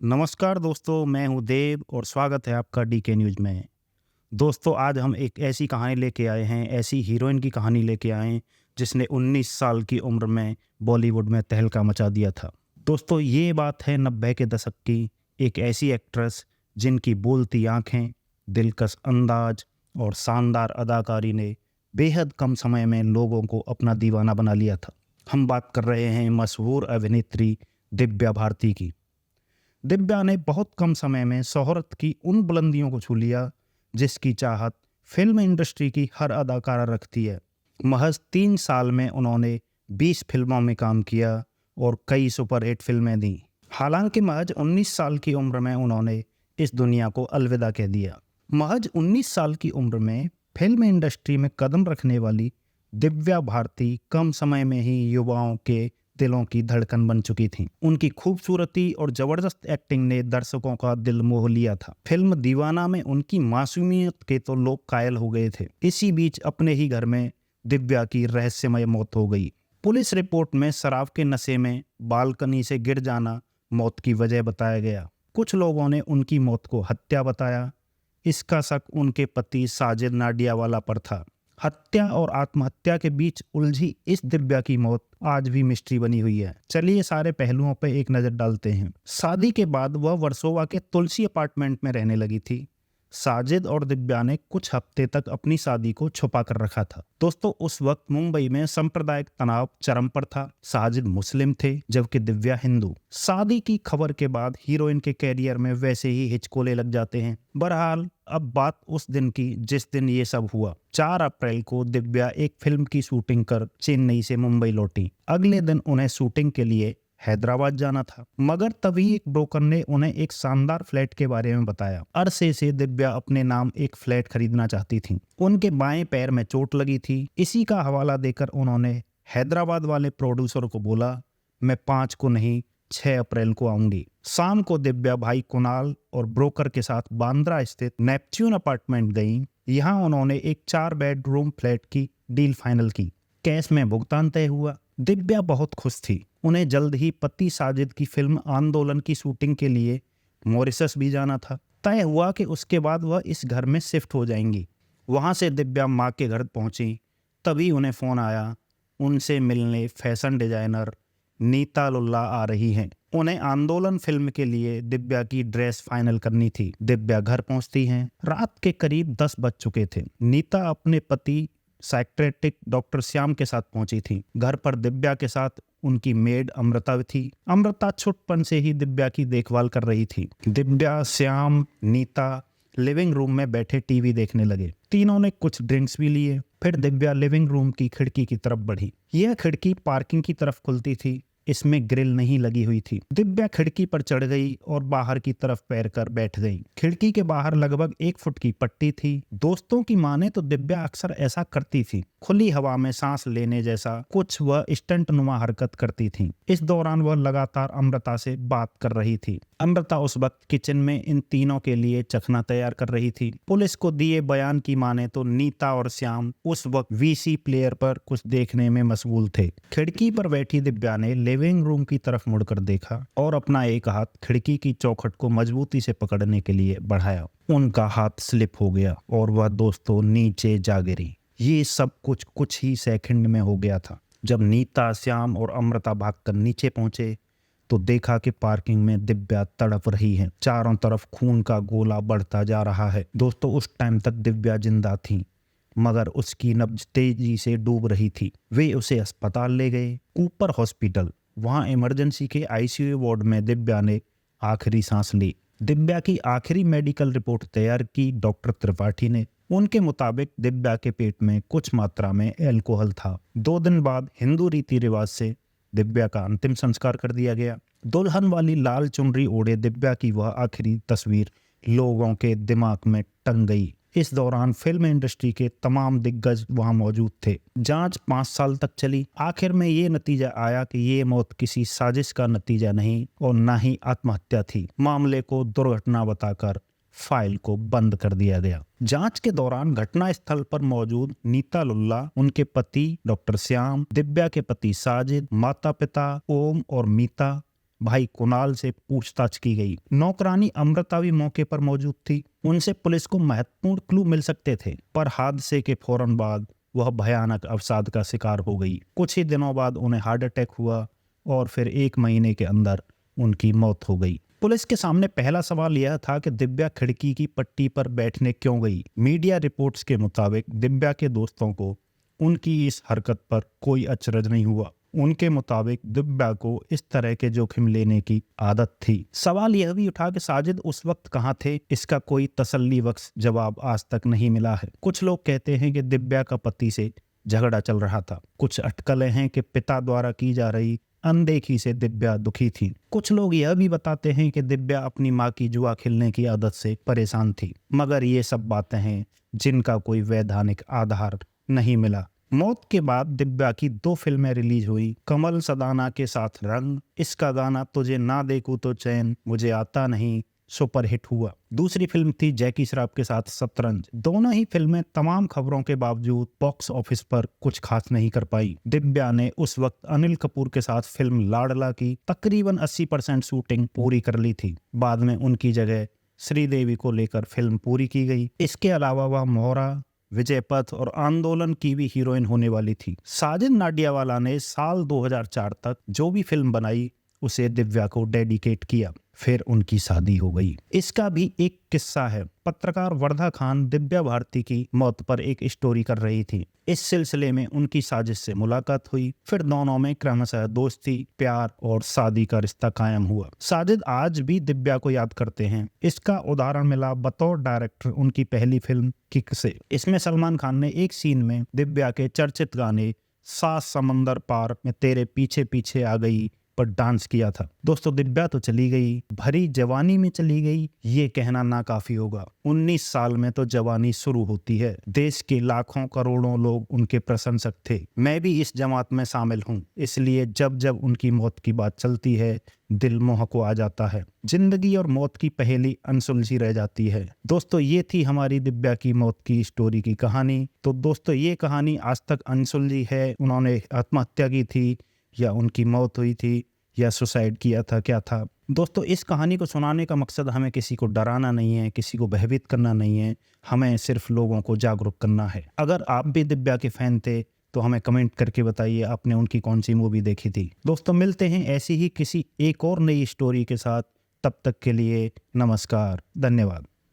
नमस्कार दोस्तों, मैं हूं देव और स्वागत है आपका डीके न्यूज़ में। दोस्तों, आज हम एक ऐसी कहानी लेके आए हैं, ऐसी हीरोइन की कहानी लेके आए हैं जिसने 19 साल की उम्र में बॉलीवुड में तहलका मचा दिया था। दोस्तों, ये बात है 90 के दशक की एक ऐसी एक्ट्रेस जिनकी बोलती आंखें, दिलकश अंदाज और शानदार अदाकारी ने बेहद कम समय में लोगों को अपना दीवाना बना लिया था। हम बात कर रहे हैं मशहूर अभिनेत्री दिव्या भारती की। दिव्या ने बहुत कम समय में शोहरत की उन बुलंदियों को छू लिया जिसकी चाहत फिल्म इंडस्ट्री की हर अदाकारा रखती है। महज 3 साल में उन्होंने 20 फिल्मों में काम किया और कई सुपरहिट फिल्में दी। हालांकि महज 19 साल की उम्र में उन्होंने इस दुनिया को अलविदा कह दिया। महज 19 साल की उम्र में फिल्म इंडस्ट्री में कदम रखने वाली दिव्या भारती कम समय में ही युवाओं के दिलों की धड़कन बन चुकी थी। उनकी खूबसूरती और जबरदस्त एक्टिंग ने दर्शकों का दिल मोह लिया था। फिल्म दीवाना में उनकी मासूमियत के तो लोग कायल हो गए थे। इसी बीच अपने ही घर में दिव्या की रहस्यमय मौत हो गई। पुलिस रिपोर्ट में शराब के नशे में बालकनी से गिर जाना मौत की वजह बताया गया। कुछ लोगों ने उनकी मौत को हत्या बताया। इसका शक उनके पति साजिद नाडियावाला पर था। हत्या और आत्महत्या के बीच उलझी इस दिव्या की मौत आज भी मिस्ट्री बनी हुई है। चलिए सारे पहलुओं पर एक नजर डालते हैं। शादी के बाद वह वर्सोवा के तुलसी अपार्टमेंट में रहने लगी थी। साजिद और दिव्या ने कुछ हफ्ते तक अपनी शादी को छुपा कर रखा था। दोस्तों, उस वक्त मुंबई में सांप्रदायिक तनाव चरम पर था। साजिद मुस्लिम थे जबकि दिव्या हिंदू। शादी की खबर के बाद हीरोइन के कैरियर में वैसे ही हिचकोले लग जाते हैं। बहरहाल, अब बात उस दिन की जिस दिन ये सब हुआ। 4 अप्रैल को दिव्या एक फिल्म की शूटिंग कर चेन्नई से मुंबई लौटी। अगले दिन उन्हें शूटिंग के लिए हैदराबाद जाना था, मगर तभी एक ब्रोकर ने उन्हें एक शानदार फ्लैट के बारे में बताया। अरसे से दिव्या अपने नाम एक फ्लैट खरीदना चाहती थी। उनके बाएं पैर में चोट लगी थी। इसी का हवाला देकर उन्होंने हैदराबाद वाले प्रोड्यूसर को बोला, मैं 5 को नहीं 6 अप्रैल को आऊंगी। शाम को दिव्या भाई कुणाल और ब्रोकर के साथ बांद्रा स्थित नेपच्यून अपार्टमेंट गई। यहाँ उन्होंने एक 4 बेडरूम फ्लैट की डील फाइनल की। कैश में भुगतान तय हुआ। दिव्या बहुत खुश थी। उन्हें जल्द ही पति साजिद की फिल्म आंदोलन की शूटिंग के लिए मॉरिशस भी जाना था। तय हुआ कि उसके बाद वह इस घर में शिफ्ट हो जाएंगी। वहां से दिव्या माँ के घर पहुंची। तभी उन्हें फ़ोन आया, उनसे मिलने फैशन डिजाइनर नीता लुल्ला आ रही हैं। उन्हें आंदोलन फिल्म के लिए दिव्या की ड्रेस फाइनल करनी थी। दिव्या घर पहुंचती हैं। रात के करीब 10 बज चुके थे। नीता अपने पति साइक्रेटिक डॉक्टर श्याम के साथ पहुंची थी। घर पर दिव्या के साथ उनकी मेड अमृता थी। अमृता छुटपन से ही दिव्या की देखभाल कर रही थी। दिव्या, श्याम, नीता लिविंग रूम में बैठे टीवी देखने लगे। तीनों ने कुछ ड्रिंक्स भी लिए। फिर दिव्या लिविंग रूम की खिड़की की तरफ बढ़ी। यह खिड़की पार्किंग की तरफ खुलती थी। इसमें ग्रिल नहीं लगी हुई थी। दिव्या खिड़की पर चढ़ गई और बाहर की तरफ पैर कर बैठ गई। खिड़की के बाहर लगभग 1 फुट की पट्टी थी। दोस्तों की माने तो दिव्या अक्सर ऐसा करती थी। खुली हवा में सांस लेने जैसा कुछ वह स्टंट नुमा हरकत करती थी। इस दौरान वह लगातार अमृता से बात कर रही थी। अमृता उस वक्त किचन में इन तीनों के लिए चखना तैयार कर रही थी। पुलिस को दिए बयान की माने तो नीता और श्याम उस वक्त वीसी प्लेयर पर कुछ देखने में मशगूल थे। खिड़की पर बैठी दिव्या ने लिविंग रूम की तरफ मुड़कर देखा और अपना एक हाथ खिड़की की चौखट को मजबूती से पकड़ने के लिए बढ़ाया। उनका हाथ स्लिप हो गया और वह दोस्तों नीचे जा गिरी। ये सब कुछ ही सेकंड में हो गया था। जब नीता, श्याम और अमृता भागकर नीचे पहुंचे तो देखा कि पार्किंग में दिव्या तड़प रही है। चारों तरफ खून का गोला बढ़ता जा रहा है। दोस्तों, उस टाइम तक दिव्या जिंदा थी, मगर उसकी नब्ज तेजी से डूब रही थी। वे उसे अस्पताल ले गए, कूपर हॉस्पिटल। वहां इमरजेंसी के आईसीयू वार्ड में दिव्या ने आखिरी सांस ली। दिव्या की आखिरी मेडिकल रिपोर्ट तैयार की डॉक्टर त्रिपाठी ने। उनके मुताबिक दिव्या के पेट में कुछ मात्रा में अल्कोहल था। 2 दिन बाद हिंदू रीति रिवाज से दिव्या का अंतिम संस्कार कर दिया गया। दुल्हन वाली लाल चुनरी ओढ़े दिव्या की वह आखिरी तस्वीर लोगों के दिमाग में टंग गई। इस दौरान फिल्म इंडस्ट्री के तमाम दिग्गज वहां मौजूद थे। जांच 5 साल तक चली। आखिर में ये नतीजा आया कि ये मौत किसी साजिश का नतीजा नहीं और न ही आत्महत्या थी। मामले को दुर्घटना बताकर फाइल को बंद कर दिया गया। जांच के दौरान घटना स्थल पर मौजूद नीता लुल्ला, उनके पति डॉक्टर श्याम, दिव्या के पति साजिद, माता पिता ओम और मीता, भाई कुणाल से पूछताछ की गई। नौकरानी अमृता भी मौके पर मौजूद थी। उनसे पुलिस को महत्वपूर्ण क्लू मिल सकते थे, पर हादसे के फौरन बाद वह भयानक अवसाद का शिकार हो गई। कुछ ही दिनों बाद उन्हें हार्ट अटैक हुआ और फिर 1 महीने के अंदर उनकी मौत हो गई। पुलिस के सामने पहला सवाल यह था कि दिव्या खिड़की की पट्टी पर बैठने क्यों गई। मीडिया रिपोर्ट्स के मुताबिक दिव्या के दोस्तों को उनकी इस हरकत पर कोई अचरज नहीं हुआ। उनके मुताबिक दिव्या को इस तरह के जोखिम लेने की आदत थी। सवाल यह भी उठा कि साजिद उस वक्त कहाँ थे। इसका कोई तसल्ली बख्श जवाब आज तक नहीं मिला है। कुछ लोग कहते हैं कि दिव्या का पति से झगड़ा चल रहा था। कुछ अटकलें हैं कि पिता द्वारा की जा रही अनदेखी से दिव्या दुखी थी। कुछ लोग यह भी बताते हैं कि दिव्या अपनी मां की जुआ खेलने की आदत से परेशान थी। मगर ये सब बातें हैं जिनका कोई वैधानिक आधार नहीं मिला। मौत के बाद दिव्या की 2 फिल्में रिलीज हुई। कमल सदाना के साथ रंग, इसका गाना तुझे ना देखूं तो चैन मुझे आता नहीं सुपरहिट हुआ। दूसरी फिल्म थी जैकी श्रॉफ के साथ शतरंज। दोनों ही फिल्में तमाम खबरों के बावजूद बॉक्स ऑफिस पर कुछ खास नहीं कर पाई। दिव्या ने उस वक्त अनिल कपूर के साथ फिल्म लाडला की तकरीबन 80% शूटिंग पूरी कर ली थी। बाद में उनकी जगह श्रीदेवी को लेकर फिल्म पूरी की गई। इसके अलावा वह मोहरा, विजय पथ और आंदोलन की भी हीरोइन होने वाली थी। साजिद नाडियावाला ने साल 2004 तक जो भी फिल्म बनाई उसे दिव्या को डेडिकेट किया। फिर उनकी शादी हो गई। इसका भी एक किस्सा है। पत्रकार वर्धा खान दिव्या भारती की मौत पर एक स्टोरी कर रही थी। इस सिलसिले में उनकी साजिद से मुलाकात हुई। फिर दोनों में क्रमशः दोस्ती, प्यार और शादी का रिश्ता कायम हुआ। साजिद आज भी दिव्या को याद करते हैं। इसका उदाहरण मिला बतौर डायरेक्टर उनकी पहली फिल्म किक से। इसमें सलमान खान ने एक सीन में दिव्या के चर्चित गाने सात समंदर पार में तेरे पीछे पीछे आ गई पर डांस किया था। दोस्तों, दिव्या तो चली गई, भरी जवानी में चली गई, ये कहना ना काफी होगा। 19 साल में तो जवानी शुरू होती है। देश के लाखों करोड़ों लोग उनके प्रशंसक थे। मैं भी इस जमात में शामिल हूँ। इसलिए जब जब उनकी मौत की बात चलती है दिल मोह को आ जाता है। जिंदगी और मौत की पहेली अनसुलझी रह जाती है। दोस्तों, ये थी हमारी दिव्या की मौत की स्टोरी की कहानी। तो दोस्तों, ये कहानी आज तक अनसुलझी है। उन्होंने आत्महत्या की थी या उनकी मौत हुई थी या सुसाइड किया था, क्या था। दोस्तों, इस कहानी को सुनाने का मकसद हमें किसी को डराना नहीं है, किसी को भयभीत करना नहीं है। हमें सिर्फ लोगों को जागरूक करना है। अगर आप भी दिव्या के फैन थे तो हमें कमेंट करके बताइए आपने उनकी कौन सी मूवी देखी थी। दोस्तों, मिलते हैं ऐसी ही किसी एक और नई स्टोरी के साथ। तब तक के लिए नमस्कार, धन्यवाद।